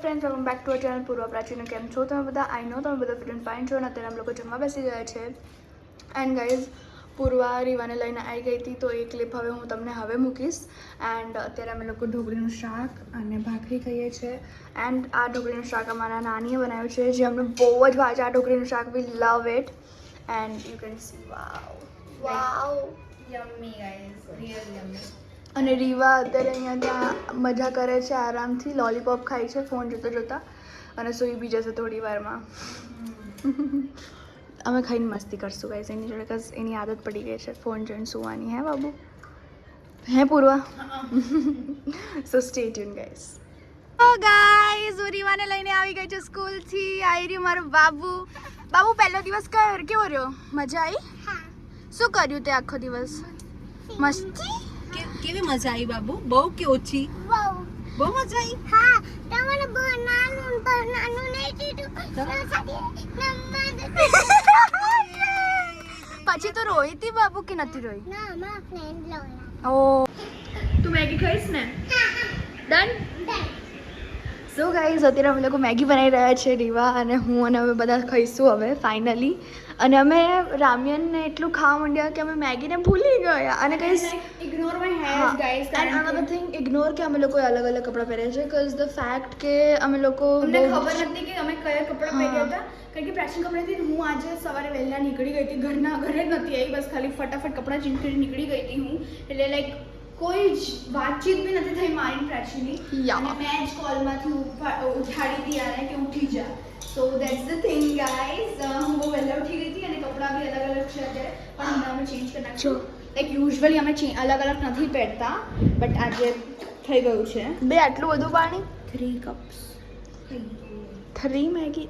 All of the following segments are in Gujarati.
Friends, welcome back to our channel પૂર્વ પ્રાચીને. કેમ છો તમે બધા? આઈ નો તમે બધા ફિટ એન્ડ ફાઇન છો. અને અત્યારે અમે લોકો જમવા બેસી ગયા છે. એન્ડ ગાઈઝ, પૂર્વા રીવાને લઈને આવી ગઈ હતી, તો એ ક્લિપ હવે હું તમને હવે મૂકીશ. એન્ડ અત્યારે અમે લોકો ઢોકળીનું શાક અને ભાખરી ખાઈએ છીએ. એન્ડ આ ઢોકળીનું શાક અમારા નાનીએ બનાવ્યું છે, જે અમને બહુ જ ભાવે છે. આ ઢોકળીનું શાક we love it. And you can see wow yummy guys, real yummy. અને રીવા અત્યારે અહીંયા ત્યાં મજા કરે છે આરામથી, લોલીપોપ ખાય છે ફોન જોતા જોતા, અને સૂઈ બી જશે થોડી વારમાં. અમે ખાઈને મસ્તી કરશું ગાઈઝ એની જોડે, બિકોઝ એની આદત પડી ગઈ છે ફોન જોઈને સૂવાની. હે બાબુ? Hey Purva? So stay tuned guys. Oh guys, હું રીવાને લઈને આવી ગઈ છું સ્કૂલથી. આવી રહ્યું મારું બાબુ. બાબુ, પહેલો દિવસ કેવો રહ્યો? મજા આવી? શું કર્યું તે આખો દિવસ? મસ્તી? કેવી મજા આવી બાબુ? બહુ કે ઓછી? બહુ મજા આવી. હા, તમારે બનાનું નહીં કીધું. પછી તો રોઈ હતી બાબુ કે નથી રોઈ? ના, મારા ફ્રેન્ડ લોયા. ઓ, તું મેગી ખાઈશ ને? ડન. સો ગાઈઝ, અત્યારે અમે લોકો મેગી બનાવી રહ્યા છે, રીવા અને હું, અને અમે બધા ખાઈશું હવે ફાઇનલી. અને અમે રામિયનને એટલું ખાવા માંડ્યા કે અમે મેગીને ભૂલી ગયા. અને કઈ ignore my head guys. And another thing, ignore કે અમે લોકોએ અલગ અલગ કપડાં પહેર્યા છે, બીકોઝ ધ ફેક્ટ કે અમે લોકો અમને ખબર નથી કે અમે કયા કપડાં પહેર્યા હતા, કારણ કે પ્રાચીન કપડાથી હું આજે સવારે વહેલા નીકળી ગઈ હતી. ઘરે જ નથી આવી, બસ ખાલી ફટાફટ કપડાં ચેન્જ કરી નીકળી ગઈ હતી હું. એટલે લાઈક કોઈ જ વાતચીત બી નથી થઈ મારી પ્રાચીની. અને મેં જ કોલમાંથી ઉઠાડી હતી યાર કે ઉઠી જા. સો દેટ્સ ધ થિંગ ગાઈઝ. હું બહુ વહેલા ઉઠી ગઈ હતી અને કપડાં બી અલગ અલગ છે અત્યારે, પણ હમણાં અમે ચેન્જ કરી નાખીશું. લાઈક યુઝ્યુઅલી અમે અલગ અલગ નથી પહેરતા, બટ આજે થઈ ગયું છે. બે આટલું બધું પાણી? 3 કપ્સ. 3 મેગી.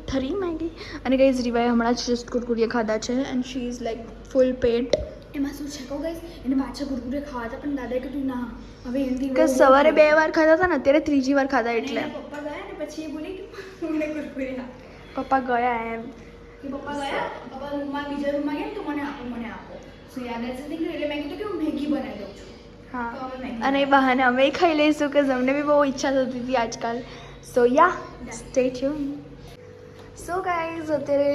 અને ગાઈઝ, રીવાએ હમણાં જ જસ્ટ કુરકુરિયા ખાધા છે એન્ડ શી ઇઝ લાઈક ફૂલ પેટ. એમાં શું છે કહું ગાઈઝ, એને પાછા કુરકુરે ખાવા હતા, પણ દાદાએ કીધું ના હવે એમથી કે સવારે 2 વાર ખાધા હતા ને, અત્યારે ત્રીજી વાર ખાધા. એટલે પપ્પા ગયા ને પછી એ બોલી કે મને કુરકુરે આપ. પપ્પા ગયા એમ કે પપ્પા ગયા, પપ્પા રૂમમાં બીજા રૂમમાં ગયા તો મને આપો. સો યાદ છે કે એટલે મેં કીધું કે હું મેગી બનાવી દઉં છું. હા, અને એ બહાને અમે ખાઈ લઈશું કે અમને બી બહુ ઈચ્છા થતી હતી આજકાલ. સો યા, સ્ટે ટ્યુન. સો ગાઈઝ, અત્યારે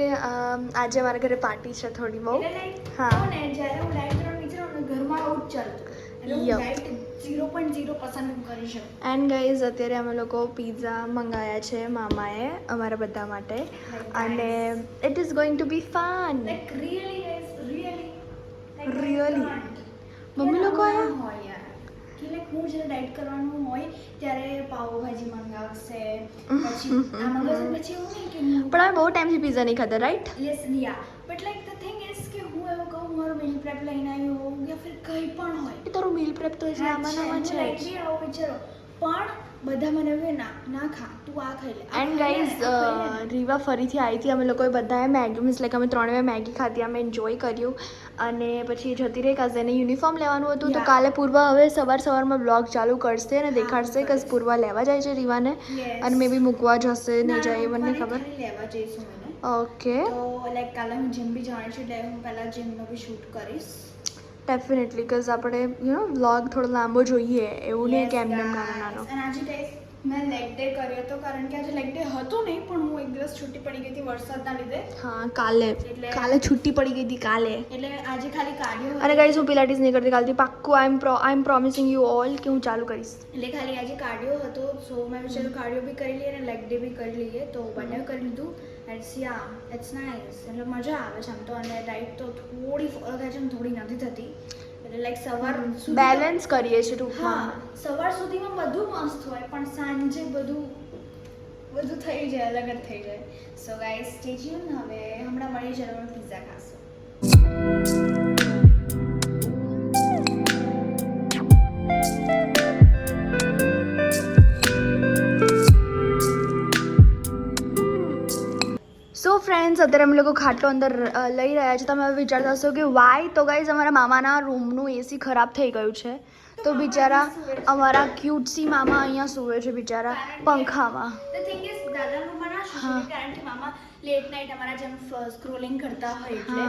આજે મારા ઘરે પાર્ટી છે થોડી બહુ. હા, ને જ્યારે હું લાઈટ કરવાનું વિચારું ને ઘરમાં આવું જ ચાલતું, એટલે હું લાઈટ 0.0 પસંદ કરી શકું. એન્ડ ગાઈઝ, અત્યારે અમે લોકો પિઝા મંગાવ્યા છે મામાએ અમારા બધા માટે, અને it is going to be fun. Like really guys, really મમ્મી લોકો આયા હોય યાર કે લાઈક હું જ્યારે ડાયટ કરવાનું હોય ત્યારે પાવભાજી મંગાવશે, પછી આ મંગાવશે, પછી એવું નહીં કે પણ અમે બહુ ટાઈમથી પિઝા નહીં ખાતા, right? Yes Riya. But like the thing is કે હું એવું કહું મારો મીલ પ્રેપ લઈને આવ્યો હોઉં યા ફિર કંઈ પણ હોય, તારું મીલ પ્રેપ તો હજી આમાં નામાં છે. લાઈટલી આવો વિચારો, પણ બધા મને હવે ના ખા, તું આ ખાઈ લે. એન્ડ ગાઈઝ, રીવા ફરીથી આવી હતી. અમે લોકોએ બધાએ મેગી, મીન્સ લાઈક અમે 3 મેગી ખાધી, અમે એન્જોય કર્યું. અને પછી જતી રહી, કાઝ એને યુનિફોર્મ લેવાનું હતું, તો કાલે પૂર્વા હવે સવારમાં બ્લોગ ચાલુ કરશે અને દેખાડશે કે પૂર્વા લેવા જાય છે રીવાને, અને મે બી મૂકવા જશે નહીં જાય એ મને ખબર. લેવા જઈશું મને. ઓકે, તો લાઈક કાલે હું જીમ બી જવાની છું, એટલે હું પહેલાં જીમનો બી શૂટ કરીશ ડેફિનેટલી, બીકોઝ આપણે વ્લોગ થોડો લાંબો જોઈએ, એવું નહીં કે એમને નાનો. અને આજે ગાઈસ મેં લેગ ડે કર્યો હતો, કારણ કે આજે લેગ ડે હતો નહીં, પણ હું એક દિવસ છૂટી પડી ગઈ હતી વરસાદના લીધે. હા, કાલે છૂટી પડી ગઈ હતી કાલે. એટલે આજે ખાલી કાર્ડિયો. અને ગાઈઝ, હું પિલાટીસ નહીં કરતી કાલથી, પાક્કું. આઈ એમ પ્રોમિસિંગ યુ ઓલ કે હું ચાલુ કરીશ. એટલે ખાલી આજે કાર્ડિયો હતો, સો મેં વિચાર્યું કાર્ડિયો બી કરી લઈએ અને લેગ ડે બી કરી લઈએ, તો બંને કરી લીધું. It's nice. એટલે મજા આવે છે આમ તો. અને ડાયટ તો થોડી ફોલો થાય છે ને થોડી નથી થતી, એટલે લાઈક સવાર બેલેન્સ કરીએ છીએ ટૂંકમાં. સવાર સુધીમાં બધું મસ્ત હોય, પણ સાંજે બધું થઈ જાય, અલગ જ થઈ જાય. So guys, stay tune. હવે હમણાં મળીએ જ્યારે અમે પિઝા ખાશું. સો ફ્રેન્ડ્સ, અત્યારે અમે લોકો ખાટલો અંદર લઈ રહ્યા છે. તમે હવે વિચારતા હશો કે વાય? તો ગાઈઝ, અમારા મામાના રૂમનું એસી ખરાબ થઈ ગયું છે, તો બિચારા અમારા ક્યુટસી મામા અહીંયા સૂવે છે બિચારા પંખામાં. ધ થિંગ ઇઝ, દાદાનું રૂમમાં ના શું, કારણ કે મામા લેટ નાઇટ અમારા જેમ સ્ક્રોલિંગ કરતા હોય એટલે.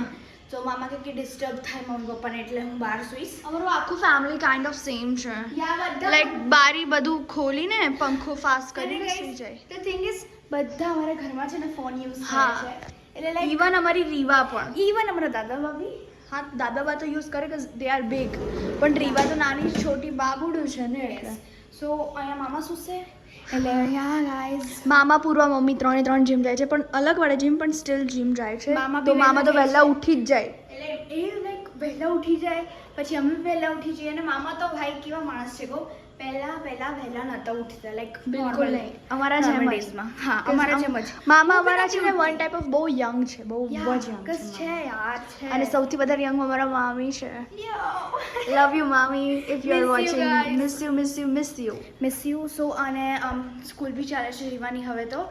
તો મામા કે ડિસ્ટર્બ થાય મમ્મી પપ્પાને એટલે હું બહાર સૂઈશ. અમારું આખું ફેમિલી કાઇન્ડ ઓફ સેમ છે. યા બધા લાઈક બારી બધું ખોલીને પંખો ફાસ્ટ કરીને સુઈ જાય. ધ થિંગ ઇઝ બધા અમારા ઘરમાં છે ને ફોન યુઝ હા. કરે છે. એટલે લાઈક ઇવન અમારી રીવા પણ. ઇવન અમારા દાદા ભાભી હા દાદા બા તો યુઝ કરે કે દે આર બિગ, પણ રીવા તો નાની છોટી બાબુડું છે ને એટલે. સો અહીંયા મામા સૂશે એટલે યા ગાઈઝ મામા પૂર્વા મમ્મી 3 જીમ જાય છે, પણ અલગ વાળે જીમ, પણ સ્ટીલ જીમ જાય છે. મામા તો બી મામા તો વહેલા વહેલા ઉઠી જ જાય. એટલે એ લાઈક વહેલા ઉઠી જાય, પછી અમે બી વહેલા ઉઠી જઈએ. અને મામા તો ભાઈ કેવા માણસ છે કહો, પહેલા વહેલા નહોતા ઉઠતા લાઈક બિલકુલ નહીં. અમારા જેમ જ. હા અમારા જેમ જ. મામા અમારા છે ને વન ટાઈપ ઓફ બહુ યંગ છે, બહુ જ યંગ કસ છે યાર છે. અને સૌથી વધારે યંગ અમારા મામી છે. Yo. લવ યુ મામી, if you are Miss you watching. guys. Miss you. Miss you. So અને સ્કૂલ બી ચાલે છે રીવાની હવે તો.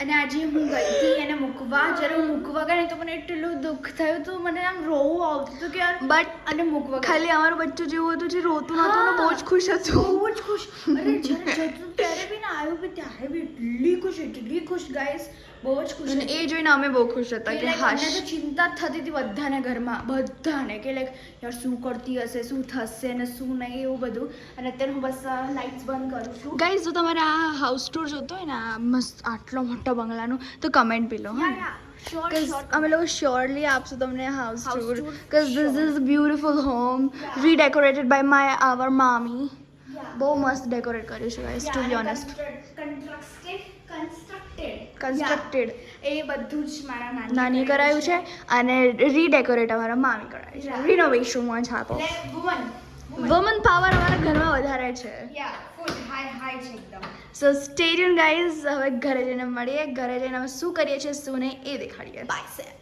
અને આજે હું ગઈ હતી એને મૂકવા. જ્યારે હું મૂકવા ગઈ ને તો મને એટલું દુઃખ થયું, તો મને આમ રોવું આવતું હતું કે યાર બટ અને મૂકવા ગઈ. ખાલી અમારું બચ્ચું જેવું હતું જે રોતું નહોતું ને બહુ જ ખુશ હતું. બહુ જ ખુશ. અરે જ્યારે જતું ત્યારે બી ને આવ્યું બી ત્યારે બી એટલી ખુશ ગાઈસ, બહુ જ ખુશ અને હતી. એ જોઈને અમે બહુ ખુશ હતા કે કે like હાશ. અમને તો ચિંતા જ થતી હતી બધાને ઘરમાં, બધાને કે લાઈક યાર શું કરતી હશે, શું થશે ને શું નહીં, એવું બધું. અને અત્યારે હું બસ લાઇટ્સ બંધ કરું છું. ગાઈઝ જો તમારે આ હાઉસ ટૂર જોતો હોય ને આ મસ્ત આટલો મોટો બંગલાનું, તો કમેન્ટ પી લો. Yeah yeah sure Because sure. અમે લોકો શ્યોરલી આપશું તમને house House tour. tour, Because this is a beautiful home, redecorated by our mommy. બહુ મસ્ત ડેકોરેટ કર્યું છે guys, to be honest. Constructed. એ બધું જ મારા નાની કરાયું છે અને રીડેકોરેટ અમારા મામી કરાયું છે. Yeah. રિનોવેશનમાં છે આપો. વુમન વુમન પાવર અમારા ઘરમાં વધારે છે. યા ફૂલ હાઈ છે એકદમ. સો સ્ટે ટ્યુન ગાઈઝ. હવે ઘરે જઈને મળીએ, ઘરે જઈને અમે શું કરીએ છીએ શું નહીં એ દેખાડીએ. બાયસેપ.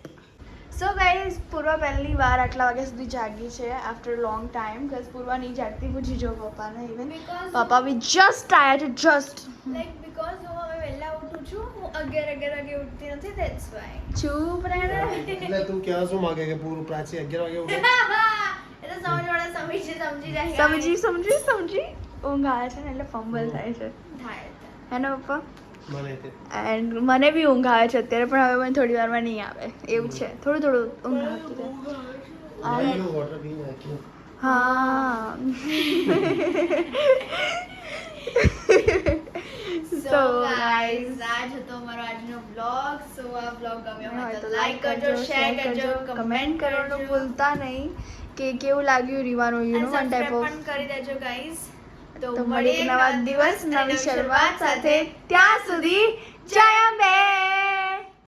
સો ગાઈઝ પૂર્વા પહેલી વાર આટલા વાગ્યા સુધી જાગી છે આફ્ટર લોંગ ટાઈમ. બીકોઝ પૂર્વા નહીં જાગતી, પૂછી જો પપ્પાને. ઇવન Because- પપ્પા બી જસ્ટ આયા છે, જસ્ટ. લાઈક બીકોઝ હું હવે વહેલા ઉઠું છું, હું 11 વાગે ઉઠતી નથી, ધેટ્સ વાય. ચૂપ રહે ને. એટલે તું ક્યાં શું માગે કે પૂરું પ્રાચી 11 વાગે ઉઠે? એ તો સમજવાળા સમજી જાય. સમજી ઊંઘ આવે છે ને એટલે ફંબલ થાય છે. થાય. હે ને પપ્પા? મને તે એન્ડ મને બી ઊંઘ આવે છે અત્યારે, પણ હવે મને થોડી વારમાં નહીં આવે એવું છે. થોડું ઊંઘ આવતી રહે. આનું વોટર પી નાખ્યું. હા. So guys, આજ હતો અમારો આજનો vlog. So આ vlog ગમ્યો હોય તો like કરજો, share કરજો, comment કરવાનું કરજો. ભૂલતા નહીં કે કેવું લાગ્યું રીવાનું you know one type Subscribe of. પણ કરી દેજો guys. તો મળીએ નવા દિવસ નવી શરૂઆત સાથે. ત્યાં સુધી જય અંબે.